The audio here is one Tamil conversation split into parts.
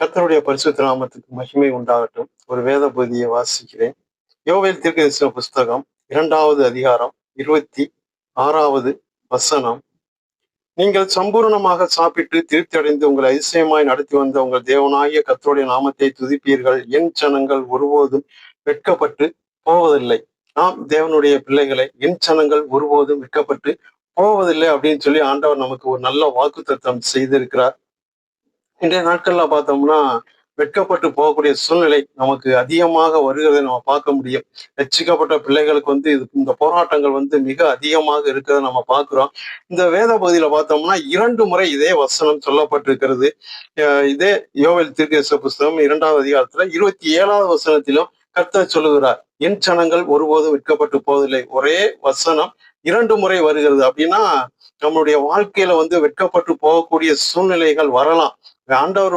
கர்த்தருடைய பரிசுத்த நாமத்துக்கு மகிமை உண்டாகட்டும். ஒரு வேத பகுதியை வாசிக்கிறேன். யோவேல் தீர்க்கதரிசன புஸ்தகம் 2வது அதிகாரம் 26வது வசனம். நீங்கள் சம்பூரணமாக சாப்பிட்டு திருப்தி அடைந்து உங்களை அதிசயமாய் நடத்தி வந்த உங்கள் தேவனாகிய கர்த்தருடைய நாமத்தை துதிப்பீர்கள். என் ஜனங்கள் ஒருபோதும் வெட்கப்பட்டு போவதில்லை. நாம் தேவனுடைய பிள்ளைகளை என் ஜனங்கள் ஒருபோதும் வெட்கப்பட்டு போவதில்லை அப்படின்னு சொல்லி ஆண்டவர் நமக்கு ஒரு நல்ல வாக்குத்தத்தம் செய்திருக்கிறார். இன்றைய நாட்கள்ல பார்த்தோம்னா வெட்கப்பட்டு போகக்கூடிய சூழ்நிலை நமக்கு அதிகமாக வருகிறதை நம்ம பார்க்க முடியும். ரட்சிக்கப்பட்ட பிள்ளைகளுக்கு இந்த போராட்டங்கள் மிக அதிகமாக இருக்கிறத நம்ம பார்க்கிறோம். இந்த வேத பகுதியில பார்த்தோம்னா 2 முறை இதே வசனம் சொல்லப்பட்டிருக்கிறது. இதே யோவேல் தீர்க்கதரிசன புஸ்தகம் 2வது அதிகாரத்துல 27வது வசனத்திலும் கர்த்தர் சொல்லுகிறார், என் ஜனங்கள் ஒருபோதும் வெட்கப்பட்டு போவதில்லை. ஒரே வசனம் 2 முறை வருகிறது. அப்படின்னா நம்மளுடைய வாழ்க்கையில வெட்கப்பட்டு போகக்கூடிய சூழ்நிலைகள் வரலாம். ஆண்டவர்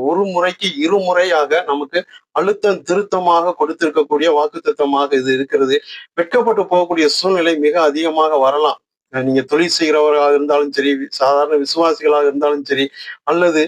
ஒரு முறைக்கு இருமுறையாக நமக்கு அழுத்தம் திருத்தமாக கொடுத்திருக்கக்கூடிய வாக்குத்தத்தமாக இது இருக்கிறது. வெட்கப்பட்டு போகக்கூடிய சூழ்நிலை மிக அதிகமாக வரலாம். நீங்க தொழில் செய்கிறவர்களாக இருந்தாலும் சரி, சாதாரண விசுவாசிகளாக இருந்தாலும் சரி, அல்லது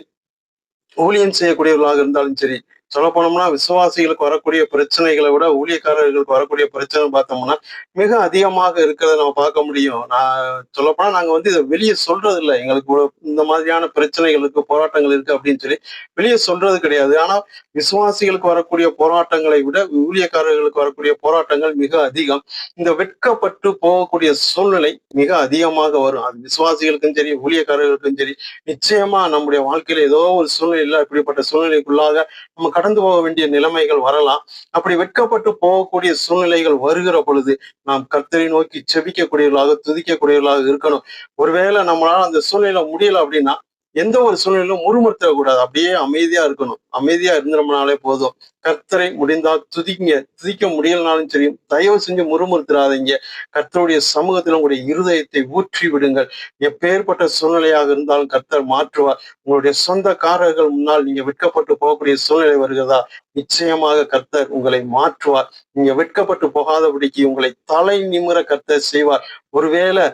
ஊழியம் செய்யக்கூடியவர்களாக இருந்தாலும் சரி. சொல்ல போனோம்னா விசுவாசிகளுக்கு வரக்கூடிய பிரச்சனைகளை விட ஊழியக்காரர்களுக்கு வரக்கூடிய பிரச்சனை பார்த்தோம்னா மிக அதிகமாக இருக்கிறத நம்ம பார்க்க முடியும். நான் சொல்லப்போனா நாங்க இதை வெளியே சொல்றது இல்லை. எங்களுக்கு இந்த மாதிரியான பிரச்சனைகளுக்கு போராட்டங்கள் இருக்கு அப்படின்னு சொல்லி வெளியே சொல்றது கிடையாது. ஆனா விசுவாசிகளுக்கு வரக்கூடிய போராட்டங்களை விட ஊழியக்காரர்களுக்கு வரக்கூடிய போராட்டங்கள் மிக அதிகம். இந்த வெட்கப்பட்டு போகக்கூடிய சூழ்நிலை மிக அதிகமாக வரும். அது விசுவாசிகளுக்கும் சரி, ஊழியக்காரர்களுக்கும் சரி. நிச்சயமா நம்முடைய வாழ்க்கையில ஏதோ ஒரு சூழ்நிலையில இப்படிப்பட்ட சூழ்நிலைக்குள்ளாக நம்ம கடந்து போக வேண்டிய நிலைமைகள் வரலாம். அப்படி வெட்கப்பட்டு போகக்கூடிய சூழ்நிலைகள் வருகிற பொழுது நாம் கர்த்தரை நோக்கி செபிக்கக்கூடியவர்களாக, துதிக்கக்கூடியவர்களாக இருக்கணும். ஒருவேளை நம்மளால அந்த சூழ்நிலை முடியல அப்படின்னா எந்த ஒரு சூழ்நிலையிலும் முறுமுறுத்தக்கூடாது. அப்படியே அமைதியா இருக்கணும். அமைதியா இருந்தோம்னாலே போதும். கர்த்தரை முடிந்தால் துதிங்க. துதிக்க முடியலனாலும் சரி, தயவு செஞ்சு முறுமுறுத்துறாதீங்க. கர்த்தருடைய சமூகத்தில் உங்களுடைய இருதயத்தை ஊற்றி விடுங்கள். எப்பேற்பட்ட சூழ்நிலையாக இருந்தாலும் கர்த்தர் மாற்றுவார். உங்களுடைய சொந்தக்காரர்கள் முன்னால் நீங்க வெட்கப்பட்டு போகக்கூடிய சூழ்நிலை வருகிறதா, நிச்சயமாக கர்த்தர் உங்களை மாற்றுவார். நீங்க வெட்கப்பட்டு போகாதபடிக்கு உங்களை தலை நிமிர கர்த்தர் செய்வார். ஒருவேளை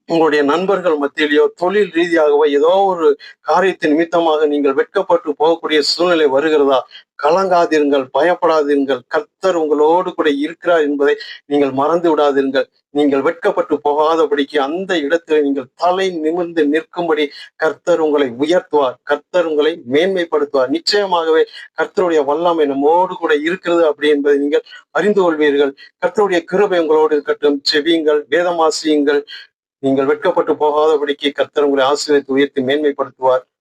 உங்களுடைய நண்பர்கள் மத்தியிலேயோ தொழில் ரீதியாகவோ ஏதோ ஒரு காரியத்தின் நிமித்தமாக நீங்கள் வெட்கப்பட்டு போகக்கூடிய சூழ்நிலை வருகிறதா, கலங்காதிருங்கள், பயப்படாதிருங்கள். கர்த்தர் உங்களோடு கூட இருக்கிறார் என்பதை நீங்கள் மறந்து விடாதீர்கள். நீங்கள் வெட்கப்பட்டு போகாதபடிக்கு அந்த இடத்தில் நீங்கள் தலை நிமிர்ந்து நிற்கும்படி கர்த்தர் உங்களை உயர்த்துவார். கர்த்தர் உங்களை மேன்மைப்படுத்துவார். நிச்சயமாகவே கர்த்தருடைய வல்லமை நம்மோடு கூட இருக்கிறது அப்படி என்பதை நீங்கள் அறிந்து கொள்வீர்கள். கர்த்தருடைய கிருபை உங்களோடு இருக்கட்டும். செவியுங்கள், வேதமாசியுங்கள். நீங்கள் வெட்கப்பட்டு போகாதபடிக்கு கர்த்தர் உங்களை ஆசீர்வதித்து உயர்த்தி மேன்மைப்படுத்துவார்.